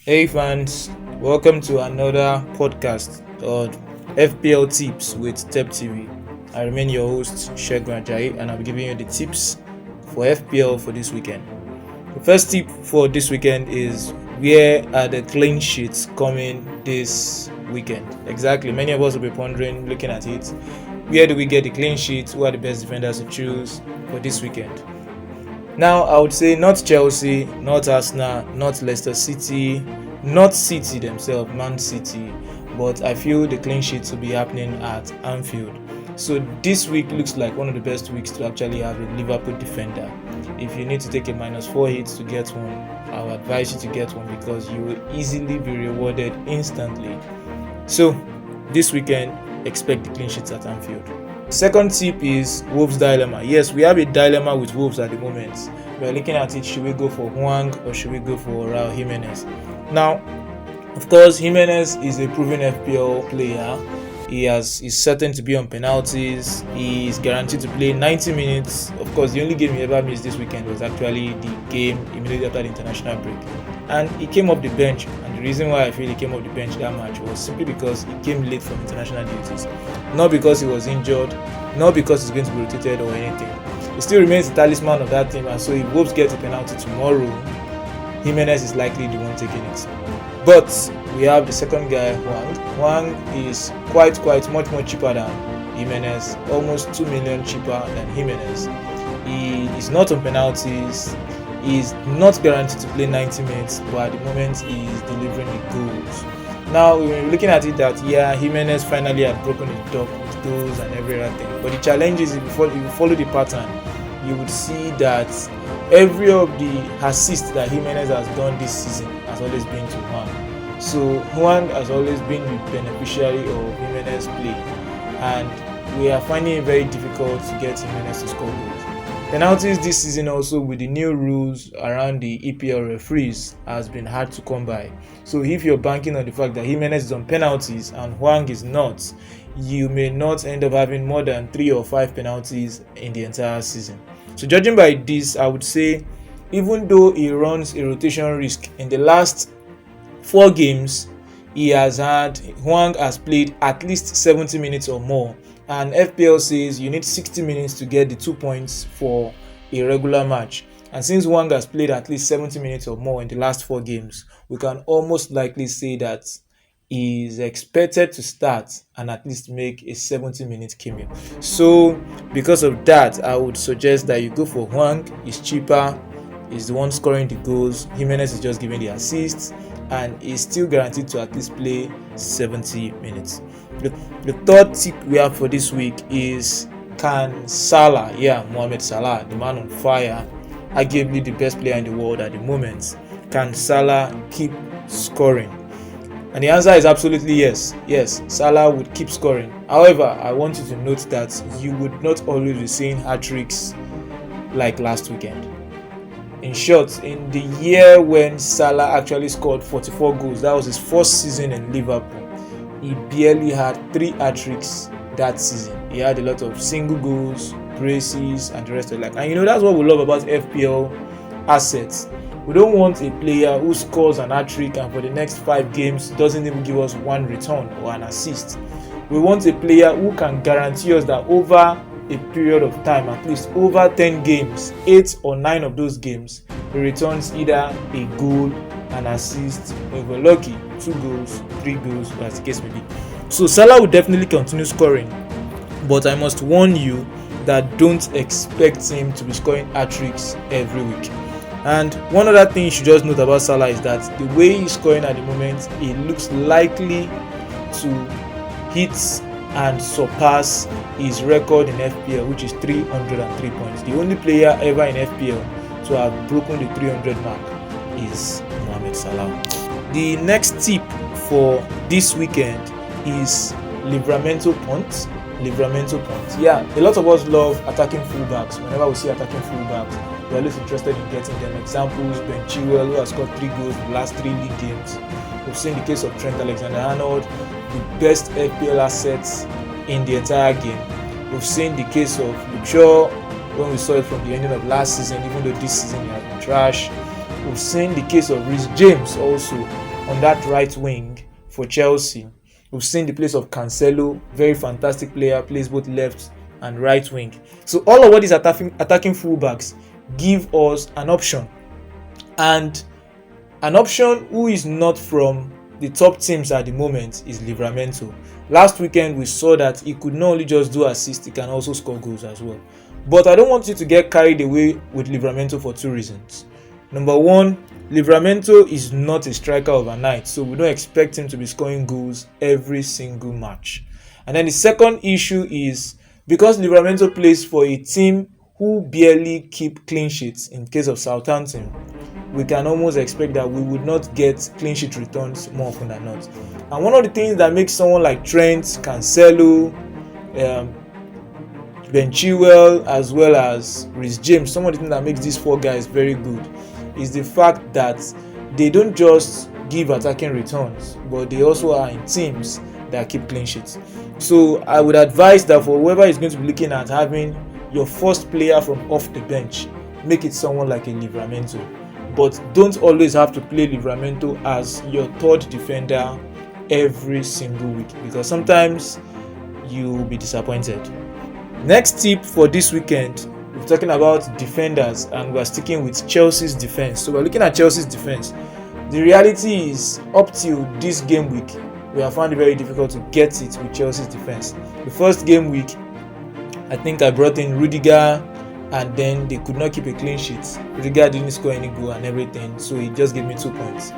Hey fans, welcome to another podcast on FPL Tips with TepTV. I remain your host Hwang, and I'll be giving you the tips for FPL for this weekend. The first tip for this weekend is where are the clean sheets coming this weekend? Exactly, many of us will be pondering, looking at it. Where do we get the clean sheets? Who are the best defenders to choose for this weekend? Now, I would say not Chelsea, not Arsenal, not Leicester City, not City themselves, Man City, but I feel the clean sheets will be happening at Anfield. So this week looks like one of the best weeks to actually have a Liverpool defender. If you need to take a -4 hit to get one, I would advise you to get one because you will easily be rewarded instantly. So this weekend, expect the clean sheets at Anfield. Second tip is Wolves dilemma. Yes, we have a dilemma with Wolves at the moment. We are looking at it, should we go for Hwang or should we go for Jimenez? Now, of course, Jimenez is a proven FPL player. He's certain to be on penalties. He is guaranteed to play 90 minutes. Of course, the only game he ever missed this weekend was actually the game immediately after the international break. And he came off the bench, and the reason why I feel he came off the bench that match was simply because he came late from international duties. Not because he was injured, not because he's going to be rotated or anything. He still remains the talisman of that team, and so if Wolves get a penalty tomorrow, Jimenez is likely the one taking it. But we have the second guy, Hwang. Hwang is quite much more cheaper than Jimenez, almost 2 million cheaper than Jimenez. He is not on penalties. He is not guaranteed to play 90 minutes, but at the moment he is delivering the goals. Now we're looking at it that Jimenez finally had broken the top with goals and every other thing. But the challenge is if you follow the pattern, you would see that every of the assists that Jimenez has done this season has always been to Hwang. So Hwang has always been the beneficiary of Jimenez play, and we are finding it very difficult to get Jimenez to score goals. Penalties this season also with the new rules around the EPL referees has been hard to come by. So if you're banking on the fact that Jimenez is on penalties and Hwang is not, you may not end up having more than 3 or 5 penalties in the entire season. So judging by this, I would say even though he runs a rotation risk in the last 4 games, Hwang has played at least 70 minutes or more. And FPL says you need 60 minutes to get the 2 points for a regular match. And since Hwang has played at least 70 minutes or more in the last 4 games, we can almost likely say that he is expected to start and at least make a 70-minute cameo. So because of that, I would suggest that you go for Hwang. He's cheaper, he's the one scoring the goals. Jimenez is just giving the assists, and is still guaranteed to at least play 70 minutes. The third tip we have for this week is, can Salah, Mohamed Salah, the man on fire, arguably the best player in the world at the moment, can Salah keep scoring? And the answer is absolutely yes. Yes, Salah would keep scoring. However, I want you to note that you would not always be seeing hat-tricks like last weekend. In short, in the year when Salah actually scored 44 goals, that was his first season in Liverpool, he barely had 3 hat-tricks that season. He had a lot of single goals, braces, and the rest of it. And that's what we love about FPL assets. We don't want a player who scores an hat-trick and for the next 5 games doesn't even give us 1 return or an assist. We want a player who can guarantee us that over a period of time, at least over 10 games, 8 or 9 of those games, he returns either a goal, an assist, or if we're lucky, 2 goals, 3 goals, as the case may be. So Salah will definitely continue scoring, but I must warn you that don't expect him to be scoring hat-tricks every week. And one other thing you should just note about Salah is that the way he's scoring at the moment, he looks likely to hit and surpass his record in FPL, which is 303 points. The only player ever in FPL to have broken the 300 mark is Mohamed Salah. The next tip for this weekend is Livramento punt. A lot of us love attacking fullbacks. Whenever we see attacking fullbacks, we're always interested in getting them. Examples: Ben Chilwell, who has scored 3 goals in the last 3 league games. We've seen the case of Trent Alexander-Arnold, the best FPL assets in the entire game. We've seen the case of Luke Shaw when we saw it from the ending of last season, even though this season he has been trash. We've seen the case of Rhys James also on that right wing for Chelsea. We've seen the place of Cancelo, very fantastic player, plays both left and right wing. So all of what these attacking fullbacks give us an option, and an option who is not from the top teams at the moment is Livramento. Last weekend we saw that he could not only just do assists, he can also score goals as well. But I don't want you to get carried away with Livramento for two reasons. Number one, Livramento is not a striker overnight, so we don't expect him to be scoring goals every single match. And then the second issue is because Livramento plays for a team who barely keep clean sheets in case of Southampton, we can almost expect that we would not get clean sheet returns more often than not. And one of the things that makes someone like Trent, Cancelo, Ben Chilwell, as well as Reece James, some of the things that makes these four guys very good is the fact that they don't just give attacking returns, but they also are in teams that keep clean sheets. So I would advise that for whoever is going to be looking at having your first player from off the bench, make it someone like a Livramento. But don't always have to play Livramento as your third defender every single week, because sometimes you'll be disappointed. Next tip for this weekend, we're talking about defenders and we're sticking with Chelsea's defense. So we're looking at Chelsea's defense. The reality is, up till this game week, we have found it very difficult to get it with Chelsea's defense. The first game week, I think I brought in Rudiger, and then they could not keep a clean sheet. Rudiger didn't score any goal and everything, so he just gave me 2 points.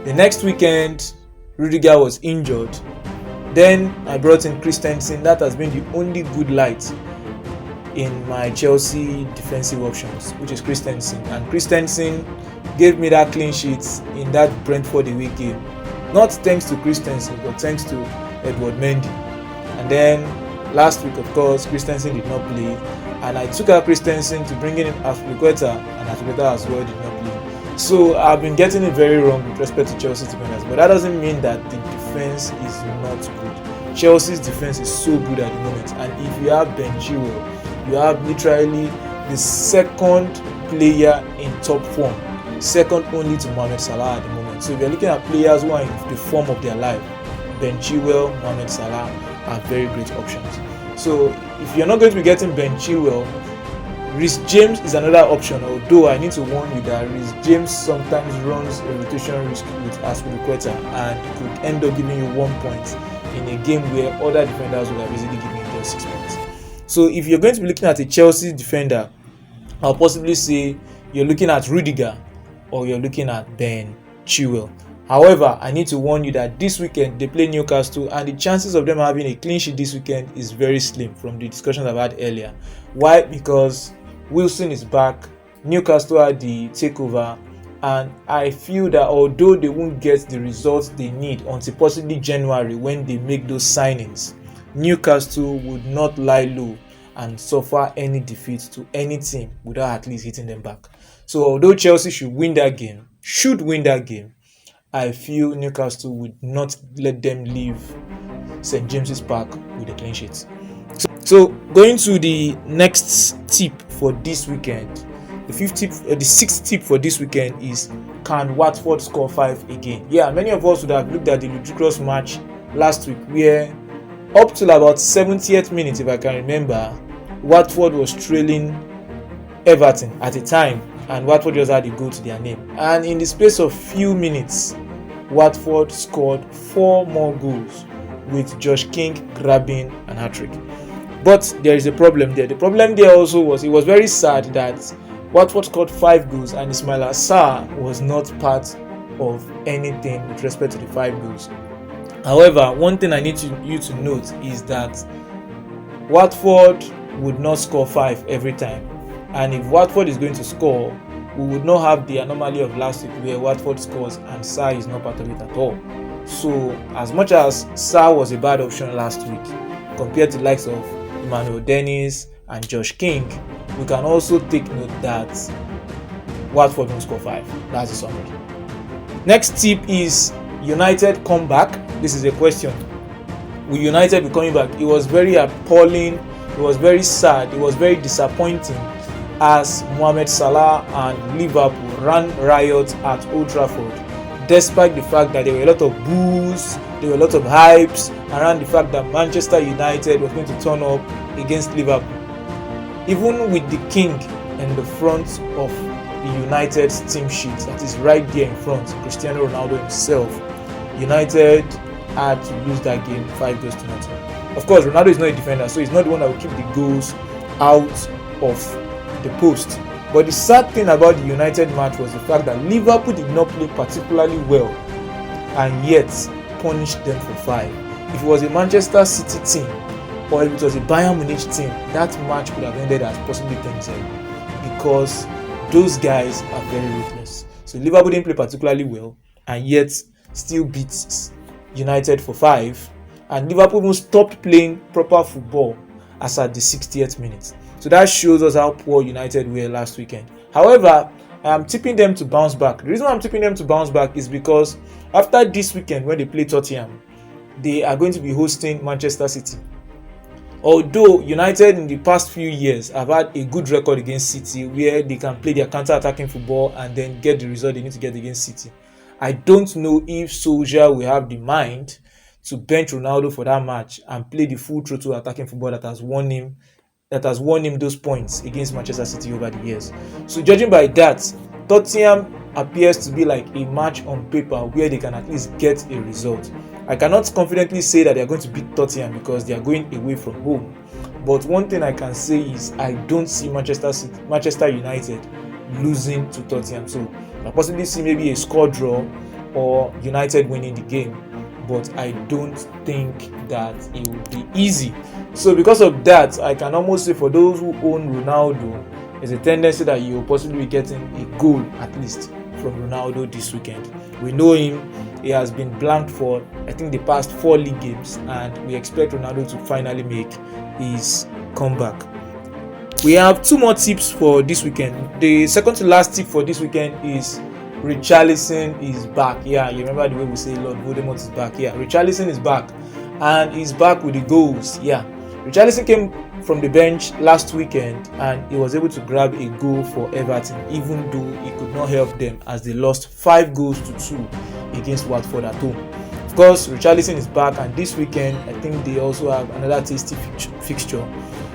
The next weekend, Rudiger was injured. Then I brought in Christensen. That has been the only good light in my Chelsea defensive options, which is Christensen. And Christensen gave me that clean sheet in that Brentford away game. Not thanks to Christensen, but thanks to Edward Mendy. And then last week, of course, Christensen did not play, and I took out Christensen to bring in Aspilicueta, and Aspilicueta as well did not play. So I've been getting it very wrong with respect to Chelsea's defenders, but that doesn't mean that the defense is not good. Chelsea's defense is so good at the moment, and if you have Ben Chilwell, you have literally the second player in top form, second only to Mohamed Salah at the moment. So if you're looking at players who are in the form of their life, Ben Chilwell, Mohamed Salah are very great options. So if you're not going to be getting Ben Chilwell, Reece James is another option, although I need to warn you that Reece James sometimes runs a rotation risk with Aspilicueta and could end up giving you 1 point in a game where other defenders would have easily given you just 6 points. So if you're going to be looking at a Chelsea defender, I'll possibly say you're looking at Rudiger or you're looking at Ben Chilwell. However, I need to warn you that this weekend they play Newcastle, and the chances of them having a clean sheet this weekend is very slim from the discussions I've had earlier. Why? Because Wilson is back, Newcastle had the takeover, and I feel that although they won't get the results they need until possibly January when they make those signings, Newcastle would not lie low and suffer any defeat to any team without at least hitting them back. So although Chelsea should win that game, I feel Newcastle would not let them leave St. James's Park with a clean sheet. So going to the next tip for this weekend, the sixth tip for this weekend is, can Watford score 5 again? Yeah, many of us would have looked at the ludicrous match last week where up till about 70th minute, if I can remember, Watford was trailing Everton at a time, and Watford just had a goal to their name. And in the space of few minutes, Watford scored 4 more goals, with Josh King grabbing an hat-trick. But there is a problem there. The problem there also was, it was very sad that Watford scored 5 goals and Ismail Assar was not part of anything with respect to the 5 goals. However, one thing I need you to note is that Watford would not score 5 every time. And if Watford is going to score, we would not have the anomaly of last week where Watford scores and Sarr is not part of it at all. So as much as Sarr was a bad option last week compared to the likes of Emmanuel Dennis and Josh King, we can also take note that Watford won't score 5. That's the summary. Next tip is United come back. This is a question. Will United be coming back? It was very appalling. It was very sad. It was very disappointing as Mohamed Salah and Liverpool ran riot at Old Trafford despite the fact that there were a lot of boos, there were a lot of hypes around the fact that Manchester United was going to turn up against Liverpool. Even with the king in the front of the United's team sheet, that is right there in front, Cristiano Ronaldo himself, United had to lose that game 5-0. Of course, Ronaldo is not a defender, so he's not the one that will keep the goals out of the post. But the sad thing about the United match was the fact that Liverpool did not play particularly well and yet punished them for 5. If it was a Manchester City team or if it was a Bayern Munich team, that match could have ended as possibly 10-0 because those guys are very ruthless. So Liverpool didn't play particularly well and yet still beats United for 5, and Liverpool even stopped playing proper football as at the 60th minute. So that shows us how poor United were last weekend. However, I am tipping them to bounce back. The reason why I'm tipping them to bounce back is because after this weekend, when they play Tottenham, they are going to be hosting Manchester City. Although United in the past few years have had a good record against City where they can play their counter-attacking football and then get the result they need to get against City, I don't know if Solskjaer will have the mind to bench Ronaldo for that match and play the full throttle attacking football that has won him those points against Manchester City over the years. So judging by that, Tottenham appears to be like a match on paper where they can at least get a result. I cannot confidently say that they are going to beat Tottenham because they are going away from home. But one thing I can say is I don't see Manchester United losing to Tottenham. So I possibly see maybe a score draw or United winning the game. But I don't think that it will be easy. So because of that, I can almost say for those who own Ronaldo, there's a tendency that you will possibly be getting a goal at least from Ronaldo this weekend. We know him. He has been blanked for, I think, the past 4 league games, and we expect Ronaldo to finally make his comeback. We have 2 more tips for this weekend. The second to last tip for this weekend is Richarlison is back. Yeah, you remember the way we say Lord Voldemort is back. Yeah, Richarlison is back, and he's back with the goals. Yeah, Richarlison came from the bench last weekend and he was able to grab a goal for Everton, even though he could not help them as they lost 5-2 against Watford at home. Of course, Richarlison is back, and this weekend I think they also have another tasty fixture.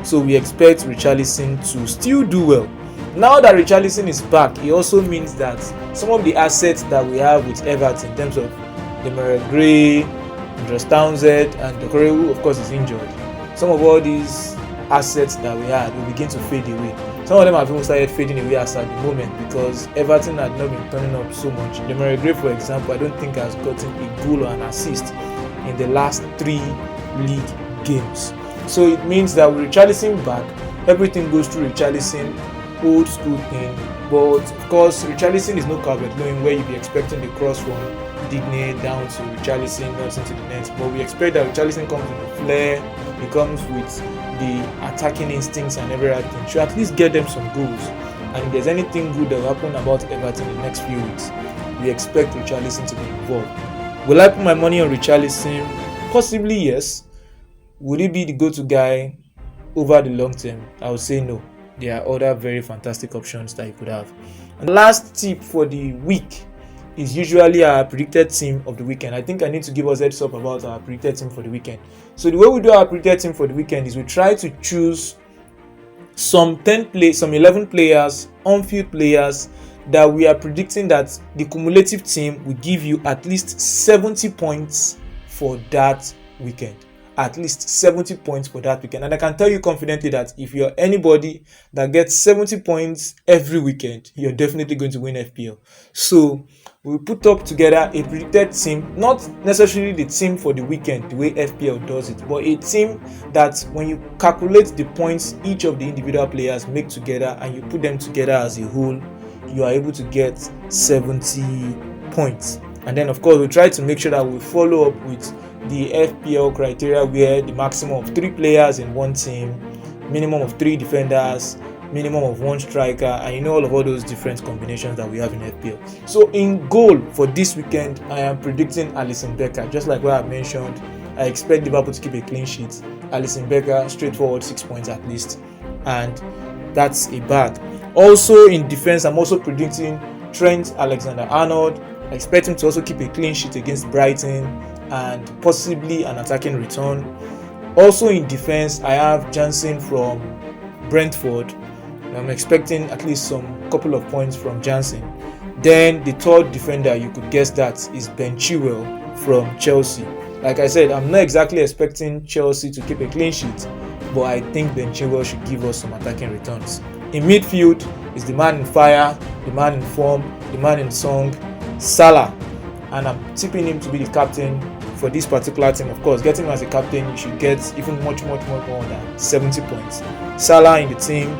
So we expect Richarlison to still do well. Now that Richarlison is back, it also means that some of the assets that we have with Everton in terms of Demare Gray, Andros Townsend, and Dokore, who of course is injured, some of all these assets that we had will begin to fade away. Some of them have even started fading away as at the moment because Everton had not been turning up so much. Demare Gray, for example, I don't think has gotten a goal or an assist in the last 3 league games. So it means that with Richarlison back, everything goes through Richarlison, old school thing. But of course, Richarlison is no Calvert-Lewin where you'd be expecting the cross from Digne down to Richarlison, not into the net. But we expect that Richarlison comes with the flair, he comes with the attacking instincts and everything to at least get them some goals. And if there's anything good that will happen about Everton in the next few weeks, we expect Richarlison to be involved. Will I put my money on Richarlison? Possibly yes. Would he be the go-to guy over the long term? I would say no. There are other very fantastic options that you could have. And the last tip for the week is usually our predicted team of the weekend. I think I need to give us a heads up about our predicted team for the weekend. So the way we do our predicted team for the weekend is we try to choose some 11 players, on-field players that we are predicting that the cumulative team will give you at least 70 points for that weekend. At least 70 points for that weekend. And I can tell you confidently that if you're anybody that gets 70 points every weekend, you're definitely going to win FPL. So we put up together a predicted team, not necessarily the team for the weekend, the way FPL does it, but a team that when you calculate the points each of the individual players make together and you put them together as a whole, you are able to get 70 points. And then of course we try to make sure that we follow up with the FPL criteria where the maximum of 3 players in one team, minimum of 3 defenders, minimum of 1 striker, and all of all those different combinations that we have in FPL. So in goal for this weekend, I am predicting Alisson Becker. Just like what I mentioned, I expect Liverpool to keep a clean sheet. Alisson Becker, straightforward 6 points at least, and that's a bag. Also in defense, I'm also predicting Trent Alexander-Arnold, I expect him to also keep a clean sheet against Brighton and possibly an attacking return. Also in defense, I have Jansen from Brentford. I'm expecting at least some couple of points from Jansen. Then the third defender, you could guess that, is Ben Chilwell from Chelsea. Like I said, I'm not exactly expecting Chelsea to keep a clean sheet, but I think Ben Chilwell should give us some attacking returns. In midfield is the man in fire, the man in form, the man in song, Salah, and I'm tipping him to be the captain for this particular team. Of course, getting him as a captain, you should get even much more than 70 points. Salah in the team,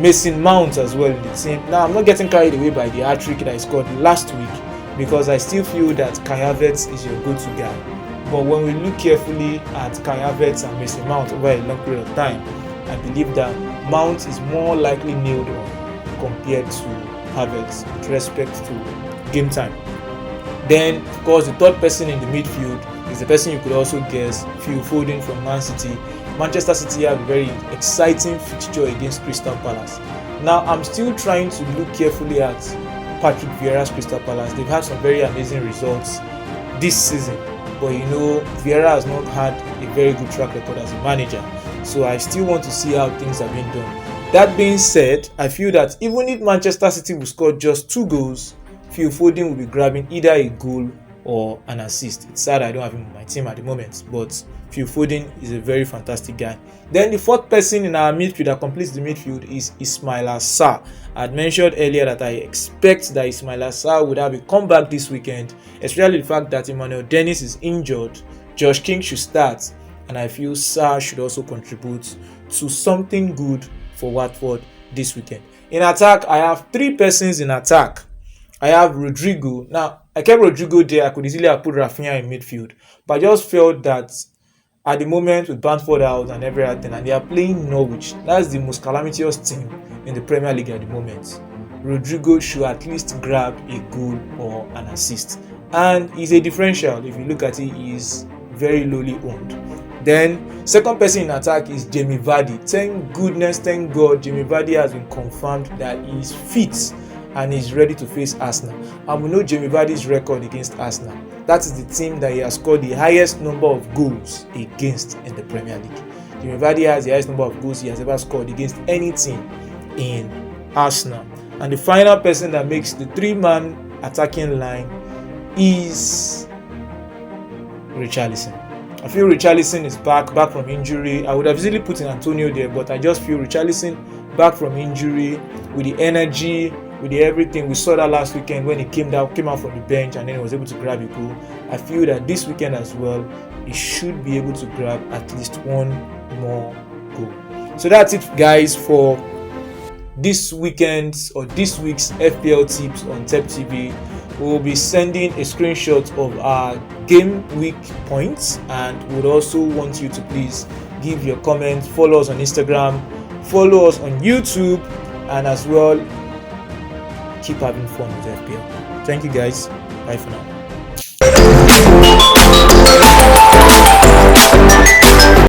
Mason Mount as well in the team. Now, I'm not getting carried away by the hat-trick that I scored last week because I still feel that Kai Havertz is your go-to guy. But when we look carefully at Kai Havertz and Mason Mount over a long period of time, I believe that Mount is more likely nailed on compared to Havertz with respect to game time. Then, of course, the third person in the midfield is the person you could also guess, Phil Foden from Man City. Manchester City have a very exciting fixture against Crystal Palace. Now, I'm still trying to look carefully at Patrick Vieira's Crystal Palace. They've had some very amazing results this season, but Vieira has not had a very good track record as a manager. So I still want to see how things are being done. That being said, I feel that even if Manchester City will score just 2 goals, Phil Foden will be grabbing either a goal or an assist. It's sad I don't have him on my team at the moment, but Phil Foden is a very fantastic guy. Then the fourth person in our midfield that completes the midfield is Ismaila Sarr. I had mentioned earlier that I expect that Ismaila Sarr would have a comeback this weekend, especially the fact that Emmanuel Dennis is injured. Josh King should start, and I feel Sarr should also contribute to something good for Watford this weekend. In attack, I have 3 persons in attack. I have Rodrigo. Now, I kept Rodrigo there. I could easily have put Rafinha in midfield, but I just felt that at the moment with Bamford out and everything, and they are playing Norwich, that's the most calamitous team in the Premier League at the moment. Rodrigo should at least grab a goal or an assist, and he's a differential. If you look at it, he is very lowly owned. Then, second person in attack is Jamie Vardy. Thank God, Jamie Vardy has been confirmed that he is fit and is ready to face Arsenal. And we know Jamie Vardy's record against Arsenal. That is the team that he has scored the highest number of goals against in the Premier League. Jamie Vardy has the highest number of goals he has ever scored against any team in Arsenal. And the final person that makes the 3-man attacking line is Richarlison. I feel Richarlison is back from injury. I would have easily put in Antonio there, but I just feel Richarlison back from injury with the energy, with the everything. We saw that last weekend when he came out from the bench and then he was able to grab a goal. I feel that this weekend as well, he should be able to grab at least 1 more goal. So that's it, guys, for this weekend's or this week's FPL tips on TepTV. We will be sending a screenshot of our game week points, and we would also want you to please give your comments, follow us on Instagram, follow us on YouTube, and as well keep having fun with FPL. Thank you guys. Bye for now.